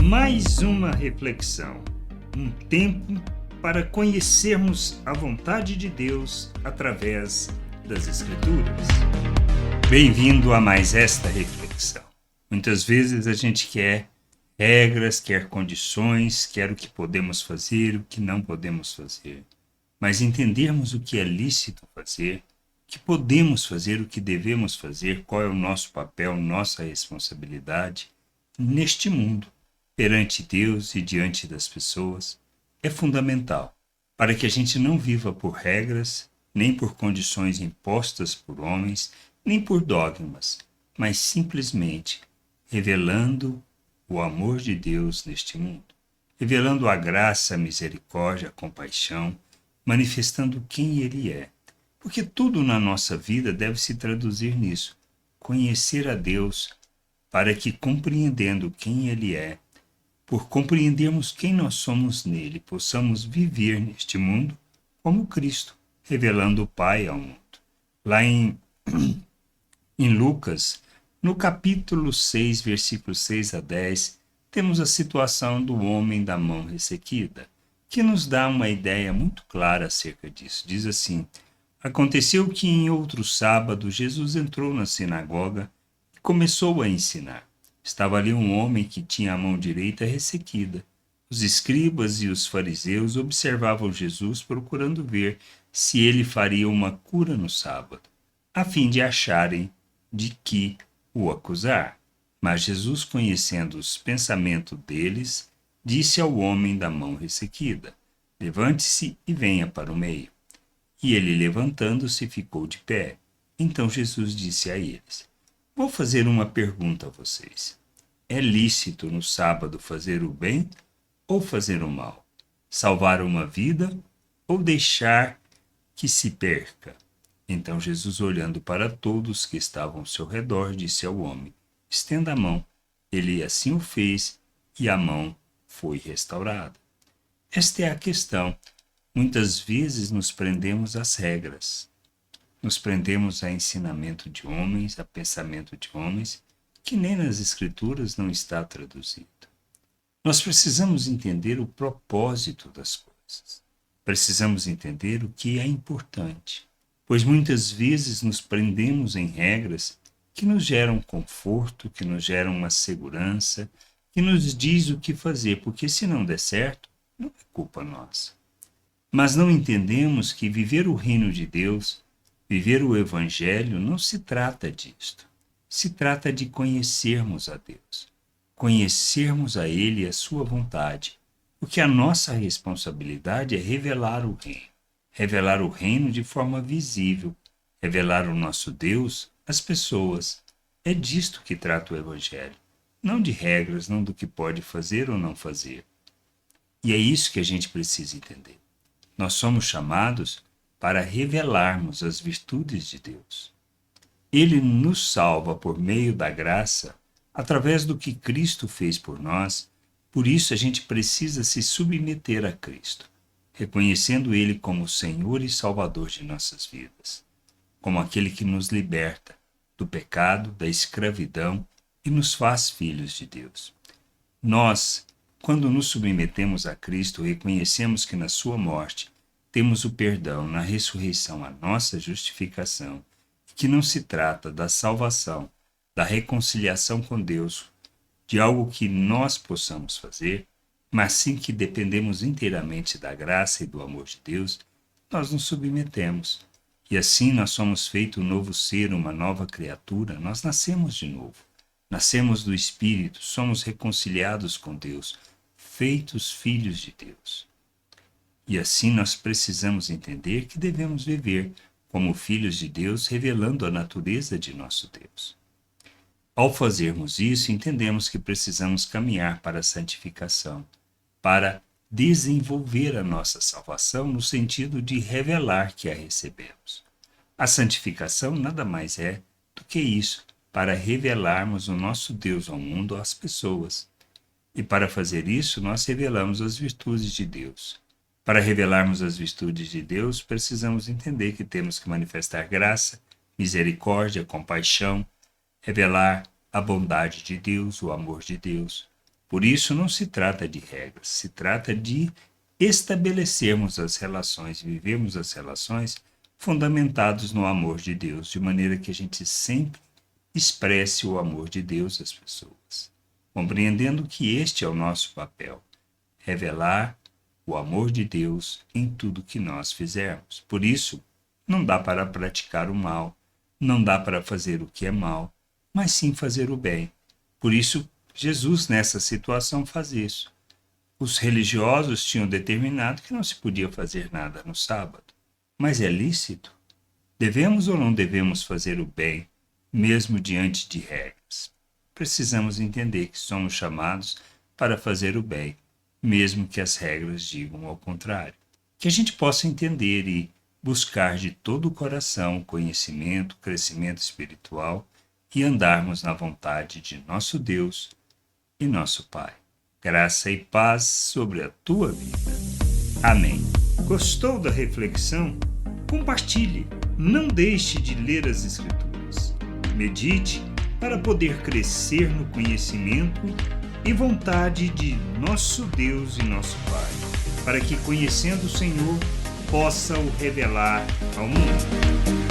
Mais uma reflexão, um tempo para conhecermos a vontade de Deus através das Escrituras. Bem-vindo a mais esta reflexão. Muitas vezes a gente quer regras, quer condições, quer o que podemos fazer, o que não podemos fazer. Mas entendermos o que é lícito fazer, o que podemos fazer, o que devemos fazer, qual é o nosso papel, nossa responsabilidade neste mundo, perante Deus e diante das pessoas, é fundamental para que a gente não viva por regras, nem por condições impostas por homens, nem por dogmas, mas simplesmente revelando o amor de Deus neste mundo, revelando a graça, a misericórdia, a compaixão, manifestando quem Ele é. Porque tudo na nossa vida deve se traduzir nisso, conhecer a Deus, para que, compreendendo quem Ele é, por compreendermos quem nós somos nele, possamos viver neste mundo como Cristo, revelando o Pai ao mundo. Lá em Lucas, no capítulo 6, versículos 6 a 10, temos a situação do homem da mão ressequida, que nos dá uma ideia muito clara acerca disso. Diz assim: aconteceu que em outro sábado Jesus entrou na sinagoga e começou a ensinar. Estava ali um homem que tinha a mão direita ressequida. Os escribas e os fariseus observavam Jesus procurando ver se ele faria uma cura no sábado, a fim de acharem de que o acusar. Mas Jesus, conhecendo os pensamentos deles, disse ao homem da mão ressequida: levante-se e venha para o meio. E ele, levantando-se, ficou de pé. Então Jesus disse a eles: vou fazer uma pergunta a vocês. É lícito no sábado fazer o bem ou fazer o mal? Salvar uma vida ou deixar que se perca? Então Jesus, olhando para todos que estavam ao seu redor, disse ao homem: estenda a mão. Ele assim o fez e a mão foi restaurada. Esta é a questão. Muitas vezes nos prendemos às regras. Nos prendemos a ensinamento de homens, a pensamento de homens, que nem nas Escrituras não está traduzido. Nós precisamos entender o propósito das coisas. Precisamos entender o que é importante, pois muitas vezes nos prendemos em regras que nos geram conforto, que nos geram uma segurança, que nos diz o que fazer, porque se não der certo, não é culpa nossa. Mas não entendemos que viver o reino de Deus, viver o Evangelho, não se trata disto. Se trata de conhecermos a Deus, conhecermos a Ele e a sua vontade, porque a nossa responsabilidade é revelar o reino de forma visível, revelar o nosso Deus às pessoas. É disto que trata o Evangelho, não de regras, não do que pode fazer ou não fazer. E é isso que a gente precisa entender. Nós somos chamados para revelarmos as virtudes de Deus. Ele nos salva por meio da graça, através do que Cristo fez por nós. Por isso a gente precisa se submeter a Cristo, reconhecendo Ele como o Senhor e Salvador de nossas vidas, como aquele que nos liberta do pecado, da escravidão e nos faz filhos de Deus. Nós, quando nos submetemos a Cristo, reconhecemos que na sua morte temos o perdão, na ressurreição a nossa justificação, que não se trata da salvação, da reconciliação com Deus, de algo que nós possamos fazer, mas sim que dependemos inteiramente da graça e do amor de Deus, nós nos submetemos. E assim nós somos feito um novo ser, uma nova criatura, nós nascemos de novo. Nascemos do Espírito, somos reconciliados com Deus, feitos filhos de Deus. E assim nós precisamos entender que devemos viver como filhos de Deus, revelando a natureza de nosso Deus. Ao fazermos isso, entendemos que precisamos caminhar para a santificação, para desenvolver a nossa salvação no sentido de revelar que a recebemos. A santificação nada mais é do que isso, para revelarmos o nosso Deus ao mundo, às pessoas. E para fazer isso, nós revelamos as virtudes de Deus. Para revelarmos as virtudes de Deus, precisamos entender que temos que manifestar graça, misericórdia, compaixão, revelar a bondade de Deus, o amor de Deus, Por isso, não se trata de regras, se trata de estabelecermos as relações, vivermos as relações fundamentados no amor de Deus, de maneira que a gente sempre expresse o amor de Deus às pessoas, compreendendo que este é o nosso papel, revelar o amor de Deus em tudo que nós fizermos. Por isso, não dá para praticar o mal, não dá para fazer o que é mal, mas sim fazer o bem. Por isso, Jesus, nessa situação, faz isso. Os religiosos tinham determinado que não se podia fazer nada no sábado. Mas é lícito? Devemos ou não devemos fazer o bem, mesmo diante de regras? Precisamos entender que somos chamados para fazer o bem, mesmo que as regras digam ao contrário. Que a gente possa entender e buscar de todo o coração conhecimento, crescimento espiritual e andarmos na vontade de nosso Deus e nosso Pai. Graça e paz sobre a tua vida. Amém. Gostou da reflexão? Compartilhe. Não deixe de ler as Escrituras. Medite para poder crescer no conhecimento e vontade de nosso Deus e nosso Pai, para que, conhecendo o Senhor, possa o revelar ao mundo.